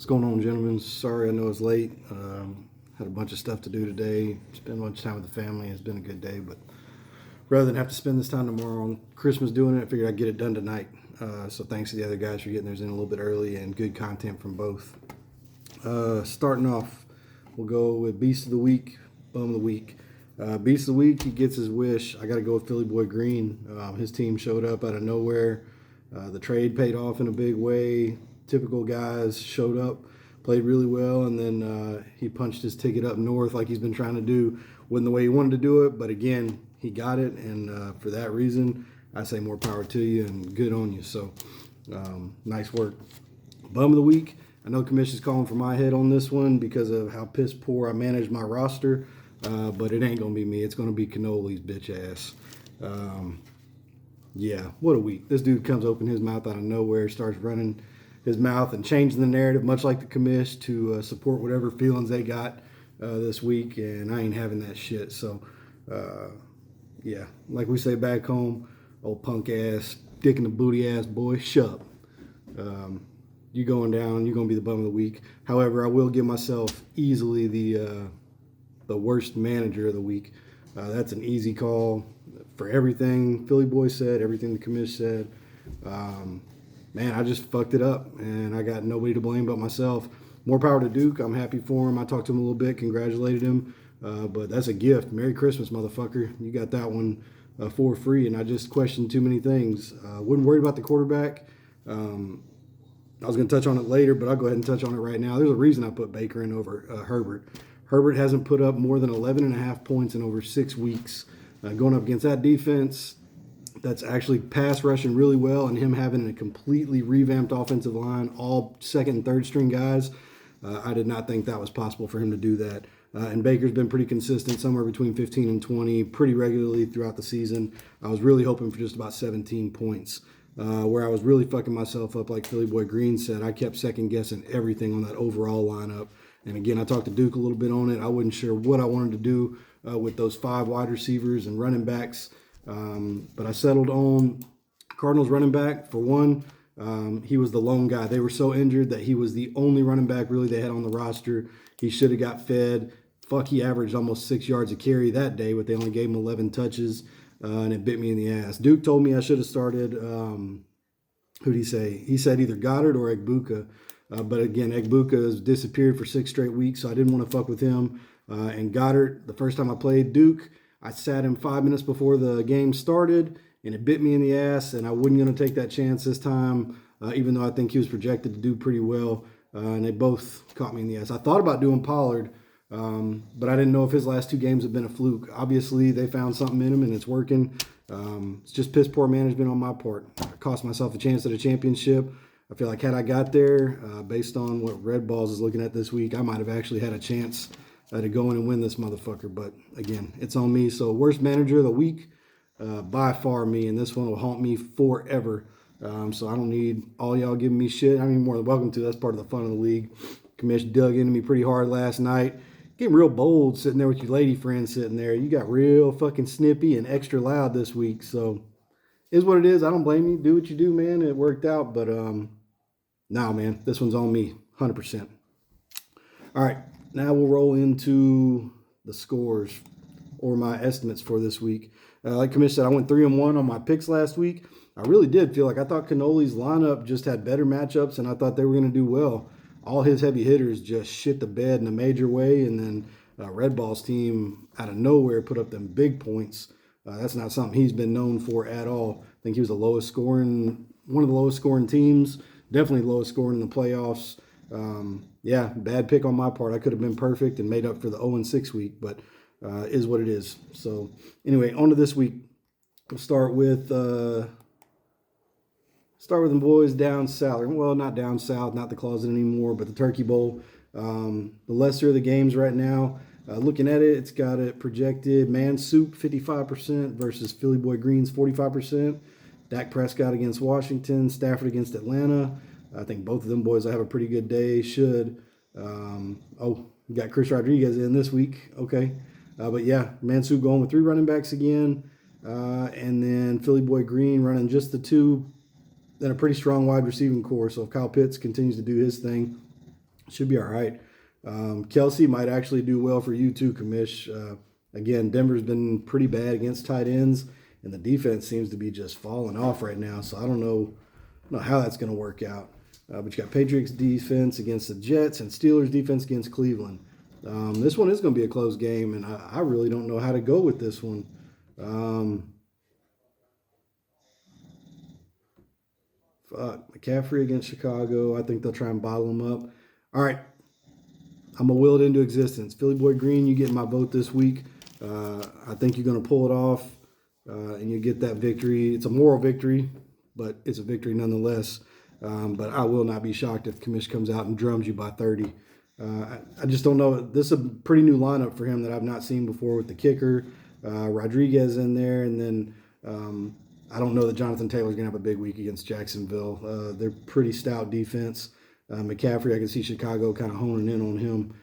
What's going on, gentlemen? Sorry, I know it's late. Had a bunch of stuff to do today. Spend a bunch of time with the family. It's been a good day, but rather than have to spend this time tomorrow on Christmas doing it, I figured I'd get it done tonight. So thanks to the other guys for getting theirs in a little bit early and good content from both. Starting off, we'll go with Beast of the Week, Bum of the Week. Beast of the Week, he gets his wish. I got to go with Philly Boy Green. His team showed up out of nowhere. The trade paid off in a big way. Typical guys showed up, played really well, and then he punched his ticket up north like he's been trying to do. Wasn't the way he wanted to do it, but again, he got it, and for that reason, I say more power to you and good on you. So, nice work. Bum of the Week. I know commission's calling for my head on this one because of how piss poor I managed my roster, but it ain't going to be me. It's going to be Canoli's bitch ass. Yeah, what a week. This dude comes open his mouth out of nowhere, starts running his mouth and changing the narrative, much like the commish, to support whatever feelings they got this week, and I ain't having that shit. So, yeah, like we say back home, old punk ass, dick in the booty ass boy, shut up. You going down, you're going to be the bum of the week. However, I will give myself easily the worst manager of the week. That's an easy call for everything Philly Boy said, everything the commish said. Man, I just fucked it up, and I got nobody to blame but myself. More power to Duke. I'm happy for him. I talked to him a little bit, congratulated him. But that's a gift. Merry Christmas, motherfucker. You got that one for free, and I just questioned too many things. Wasn't worried about the quarterback. I was going to touch on it later, but I'll go ahead and touch on it right now. There's a reason I put Baker in over Herbert. Herbert hasn't put up more than 11.5 points in over 6 weeks. Going up against that defense, that's actually pass rushing really well, and him having a completely revamped offensive line, all second and third string guys, I did not think that was possible for him to do that. And Baker's been pretty consistent, somewhere between 15 and 20, pretty regularly throughout the season. I was really hoping for just about 17 points. Where I was really fucking myself up, like Philly Boy Green said, I kept second guessing everything on that overall lineup. And again, I talked to Duke a little bit on it. I wasn't sure what I wanted to do with those 5 wide receivers and running backs. But I settled on Cardinals running back. For one, he was the lone guy. They were so injured that he was the only running back really they had on the roster. He should have got fed. Fuck, he averaged almost 6 yards a carry that day, but they only gave him 11 touches, and it bit me in the ass. Duke told me I should have started, who'd he say? He said either Goddard or Egbuka. But again, Egbuka has disappeared for 6 straight weeks, so I didn't want to fuck with him. And Goddard, the first time I played Duke, I sat him 5 minutes before the game started, and it bit me in the ass, and I wasn't going to take that chance this time, even though I think he was projected to do pretty well, and they both caught me in the ass. I thought about doing Pollard, but I didn't know if his last 2 games had been a fluke. Obviously, they found something in him, and it's working. It's just piss poor management on my part. I cost myself a chance at a championship. I feel like had I got there, based on what Red Balls is looking at this week, I might have actually had a chance to go in and win this motherfucker. But again, it's on me. So worst manager of the week, by far me, and this one will haunt me forever. So I don't need all y'all giving me shit. I mean, more than welcome to. That's part of the fun of the league. Commish dug into me pretty hard last night. Getting real bold sitting there with your lady friend sitting there. You got real fucking snippy and extra loud this week. So is what it is. I don't blame you. Do what you do, man. It worked out. But nah, man, this one's on me 100%. All right. Now we'll roll into the scores or my estimates for this week. Like Commish said, I went 3-1 on my picks last week. I really did feel like I thought Canoli's lineup just had better matchups, and I thought they were going to do well. All his heavy hitters just shit the bed in a major way, and then Red Ball's team out of nowhere put up them big points. That's not something he's been known for at all. I think he was one of the lowest scoring teams, definitely lowest scoring in the playoffs. Yeah, bad pick on my part. I could have been perfect and made up for the 0-6 week, but is what it is. So anyway, on to this week. We'll start with the boys down south. Well, not down south, not the closet anymore, but the Turkey Bowl. The lesser of the games right now. Looking at it, it's got it projected Man Soup 55% versus Philly Boy Greens 45%. Dak Prescott against Washington, Stafford against Atlanta. I think both of them boys will have a pretty good day. Should. We got Chris Rodriguez in this week. Okay. But yeah, Mansu going with 3 running backs again. And then Philly Boy Green running just the 2. Then a pretty strong wide receiving core. So if Kyle Pitts continues to do his thing, Should be all right. Kelsey might actually do well for you too, Kamish. Again, Denver's been pretty bad against tight ends, and the defense seems to be just falling off right now. So I don't know how that's going to work out. But you got Patriots defense against the Jets and Steelers defense against Cleveland. This one is going to be a close game, and I really don't know how to go with this one. McCaffrey against Chicago. I think they'll try and bottle them up. All right, I'm going to will it into existence. Philly Boy Green, you get my vote this week. I think you're going to pull it off, and you get that victory. It's a moral victory, but it's a victory nonetheless. But I will not be shocked if Kamish comes out and drums you by 30. I just don't know. This is a pretty new lineup for him that I've not seen before with the kicker, Rodriguez in there, and then I don't know that Jonathan Taylor's going to have a big week against Jacksonville. They're pretty stout defense. McCaffrey, I can see Chicago kind of honing in on him,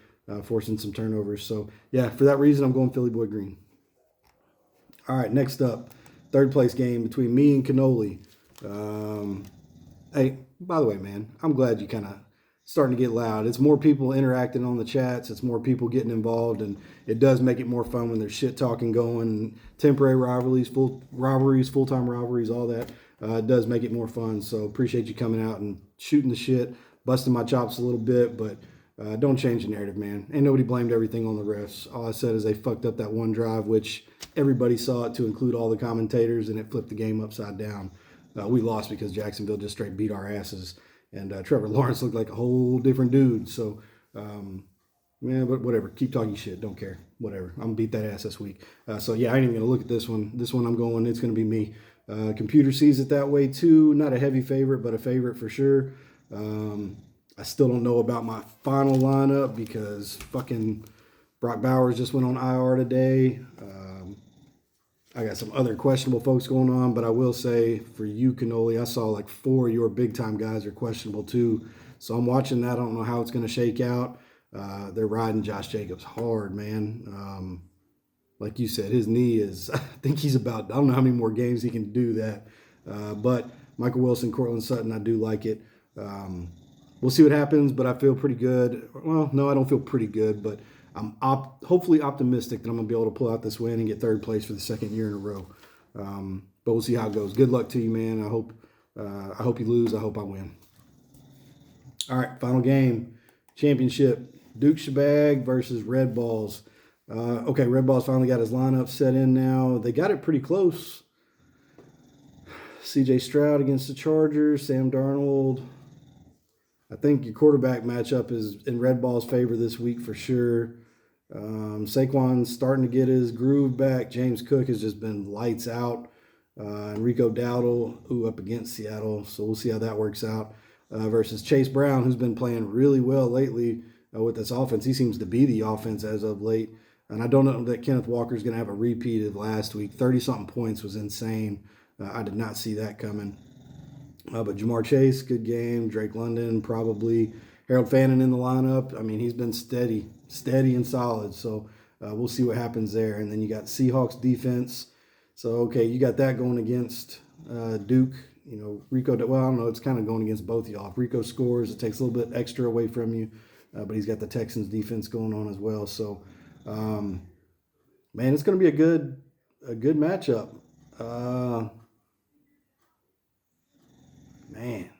forcing some turnovers. So, yeah, for that reason, I'm going Philly Boy Green. All right, next up, third place game between me and Cannoli. Hey, by the way, man, I'm glad you kind of starting to get loud. It's more people interacting on the chats. It's more people getting involved, and it does make it more fun when there's shit talking going, temporary rivalries, full-time rivalries, all that. It does make it more fun. So appreciate you coming out and shooting the shit, busting my chops a little bit, but don't change the narrative, man. Ain't nobody blamed everything on the refs. All I said is they fucked up that one drive, which everybody saw it, to include all the commentators, and it flipped the game upside down. We lost because Jacksonville just straight beat our asses. And Trevor Lawrence looked like a whole different dude. So, yeah, but whatever. Keep talking shit. Don't care. Whatever. I'm going to beat that ass this week. So, yeah, I ain't even going to look at this one. This one I'm going, it's going to be me. Computer sees it that way, too. Not a heavy favorite, but a favorite for sure. I still don't know about my final lineup because fucking Brock Bowers just went on IR today. I got some other questionable folks going on, but I will say for you, Cannoli, I saw like 4 of your big-time guys are questionable too. So I'm watching that. I don't know how it's going to shake out. They're riding Josh Jacobs hard, man. Like you said, his knee is, I think he's about, I don't know how many more games he can do that. But Michael Wilson, Cortland Sutton, I do like it. We'll see what happens, but I feel pretty good. Well, no, I don't feel pretty good, but I'm hopefully optimistic that I'm going to be able to pull out this win and get third place for the second year in a row. But we'll see how it goes. Good luck to you, man. I hope you lose. I hope I win. All right, final game. Championship. Duke Shabag versus Red Balls. Okay, Red Balls finally got his lineup set in now. They got it pretty close. CJ Stroud against the Chargers. Sam Darnold. I think your quarterback matchup is in Red Ball's favor this week for sure. Saquon's starting to get his groove back. James Cook has just been lights out. Rico Dowdle, up against Seattle. So we'll see how that works out. Versus Chase Brown, who's been playing really well lately with this offense. He seems to be the offense as of late. And I don't know that Kenneth Walker's going to have a repeat of last week. 30-something points was insane. I did not see that coming. But Jamar Chase, good game. Drake London, probably. Harold Fannin in the lineup. I mean, he's been steady and solid. So we'll see what happens there. And then you got Seahawks defense. So, okay, you got that going against Duke. You know, Rico, well, I don't know. It's kind of going against both of y'all. If Rico scores, it takes a little bit extra away from you. But he's got the Texans defense going on as well. So, man, it's going to be a good matchup. Man,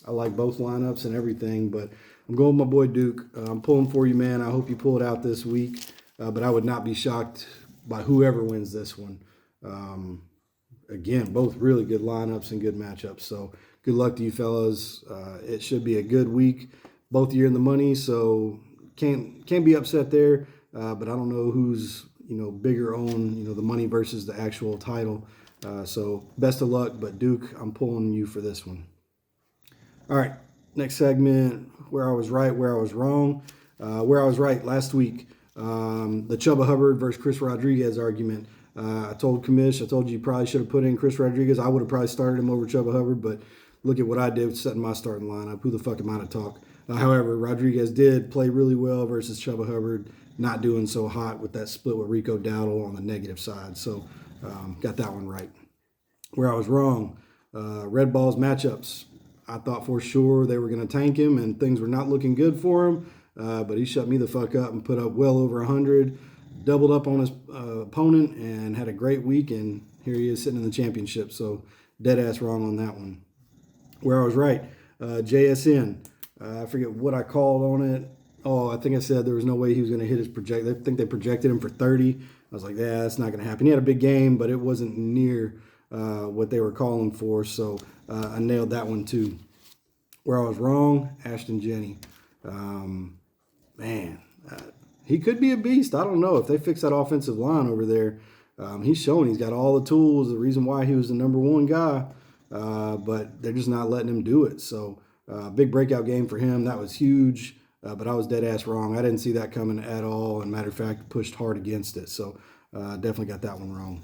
I like both lineups and everything, but I'm going with my boy Duke. I'm pulling for you, man. I hope you pull it out this week, but I would not be shocked by whoever wins this one. Again, both really good lineups and good matchups, so good luck to you fellas. It should be a good week. Both of you are in the money, so can't be upset there, but I don't know who's bigger on the money versus the actual title. So best of luck, but Duke, I'm pulling you for this one. All right, next segment, where I was right, where I was wrong. Where I was right last week, the Chuba Hubbard versus Chris Rodriguez argument. I told Kamish, I told you probably should have put in Chris Rodriguez. I would have probably started him over Chuba Hubbard, but look at what I did with setting my starting lineup. Who the fuck am I to talk? However, Rodriguez did play really well versus Chuba Hubbard, not doing so hot with that split with Rico Dowdle on the negative side. So got that one right. Where I was wrong, Red Balls matchups. I thought for sure they were going to tank him and things were not looking good for him. But he shut me the fuck up and put up well over 100, doubled up on his opponent, and had a great week. And here he is sitting in the championship. So dead ass wrong on that one. Where I was right, JSN. I forget what I called on it. Oh, I think I said there was no way he was going to hit his project. I think they projected him for 30. I was like, yeah, that's not going to happen. He had a big game, but it wasn't near what they were calling for. So I nailed that one too. Where I was wrong, Ashton Jenney. He could be a beast. I don't know. If they fix that offensive line over there, he's showing he's got all the tools, the reason why he was the number one guy, but they're just not letting him do it. So big breakout game for him. That was huge, but I was dead ass wrong. I didn't see that coming at all, and matter of fact, pushed hard against it. So definitely got that one wrong.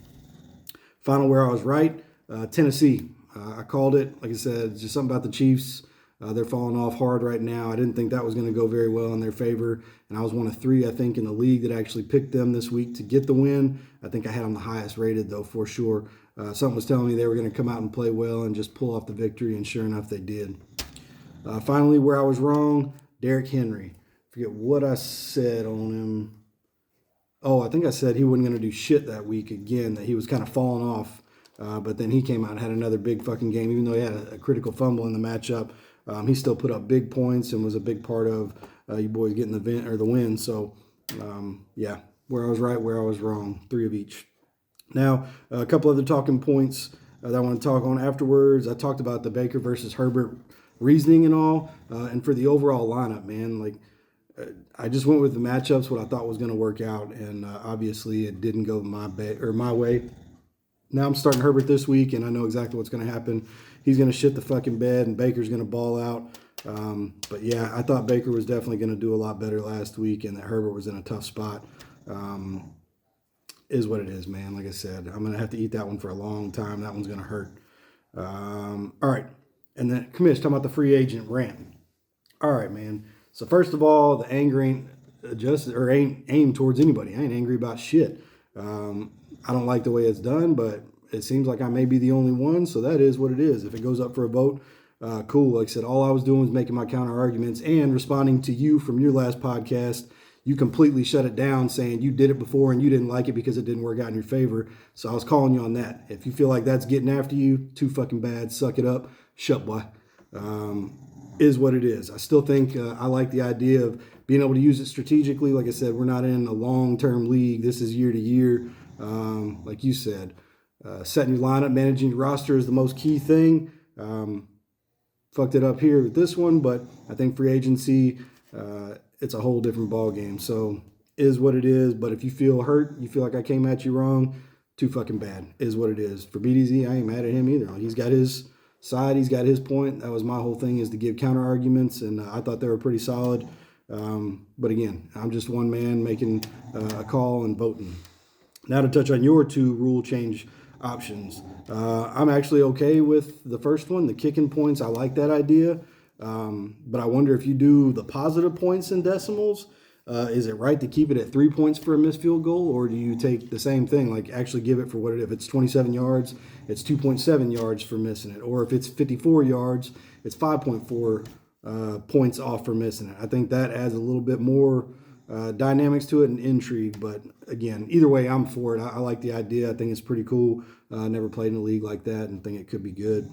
Final where I was right, Tennessee. I called it. Like I said, just something about the Chiefs. They're falling off hard right now. I didn't think that was going to go very well in their favor. And I was one of three, I think, in the league that actually picked them this week to get the win. I think I had them the highest rated, though, for sure. Something was telling me they were going to come out and play well and just pull off the victory, and sure enough, they did. Finally, where I was wrong, Derrick Henry. Forget what I said on him. Oh, I think I said he wasn't going to do shit that week again, that he was kind of falling off. But then he came out and had another big fucking game, even though he had a critical fumble in the matchup. He still put up big points and was a big part of you boys getting the win. So, yeah, where I was right, where I was wrong, 3 of each. Now, a couple other talking points that I want to talk on afterwards. I talked about the Baker versus Herbert reasoning and all, and for the overall lineup, man, like I just went with the matchups, what I thought was going to work out, and obviously it didn't go my way. Now I'm starting Herbert this week, and I know exactly what's going to happen. He's going to shit the fucking bed, and Baker's going to ball out. But yeah, I thought Baker was definitely going to do a lot better last week, and that Herbert was in a tough spot. Is what it is, man. Like I said, I'm going to have to eat that one for a long time. That one's going to hurt. All right. And then, Commish, talking about the free agent rant. All right, man. So first of all, the anger ain't aimed towards anybody. I ain't angry about shit. I don't like the way it's done, but it seems like I may be the only one, so that is what it is. If it goes up for a vote, cool. Like I said, all I was doing was making my counter arguments and responding to you from your last podcast. You completely shut it down, saying you did it before and you didn't like it because it didn't work out in your favor. So I was calling you on that. If you feel like that's getting after you, too fucking bad. Suck it up. Shut, boy. Is what it is. I still think I like the idea of being able to use it strategically. Like I said, we're not in a long-term league. This is year to year. Like you said, setting your lineup, managing your roster is the most key thing. Fucked it up here with this one, but I think free agency, it's a whole different ball game. So is what it is. But if you feel hurt, you feel like I came at you wrong, too fucking bad. Is what it is. For BDZ, I ain't mad at him either. He's got his side. He's got his point. That was my whole thing, is to give counter arguments, and I thought they were pretty solid. But again, I'm just one man making a call and voting. Now to touch on your 2 rule change options. I'm actually okay with the first one, the kicking points. I like that idea. But I wonder if you do the positive points in decimals, is it right to keep it at 3 points for a missed field goal, or do you take the same thing, like actually give it for what it is? If it's 27 yards, it's 2.7 yards for missing it. Or if it's 54 yards, it's 5.4 points off for missing it. I think that adds a little bit more dynamics to it and intrigue. But again, either way, I'm for it. I like the idea. I think it's pretty cool. Never played in a league like that and think it could be good.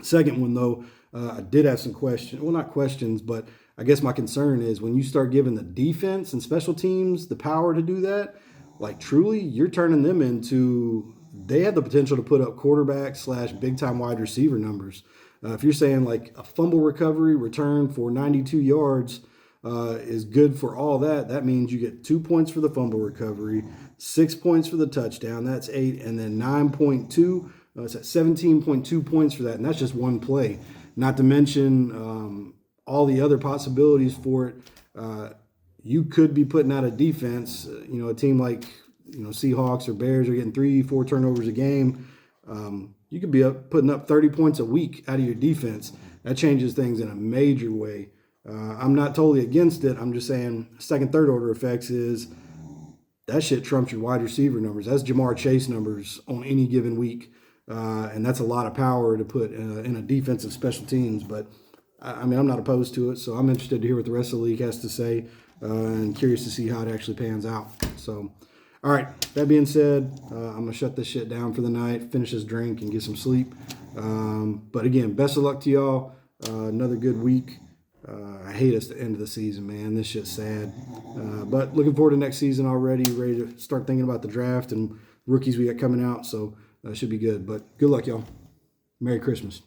Second one, though, I did have some questions. Well, not questions, but I guess my concern is when you start giving the defense and special teams the power to do that, like truly, you're turning them into, they have the potential to put up quarterback / big time wide receiver numbers. If you're saying like a fumble recovery return for 92 yards is good for all that, that means you get 2 points for the fumble recovery, 6 points for the touchdown, that's 8, and then 9.2, it's at 17.2 points for that, and that's just one play. Not to mention all the other possibilities for it. You could be putting out a defense, a team like, Seahawks or Bears are getting 3-4 turnovers a game. You could be putting up 30 points a week out of your defense. That changes things in a major way. I'm not totally against it. I'm just saying second, third order effects is that shit trumps your wide receiver numbers. That's Jamar Chase numbers on any given week. and that's a lot of power to put in a defensive special teams. But I mean, I'm not opposed to it, so I'm interested to hear what the rest of the league has to say, and curious to see how it actually pans out. So, all right, that being said, I'm going to shut this shit down for the night, finish this drink, and get some sleep. But again, best of luck to y'all. Another good week. I hate us the end of the season, man. This shit's sad. But looking forward to next season already, ready to start thinking about the draft and rookies we got coming out. So, should be good. But good luck, y'all. Merry Christmas.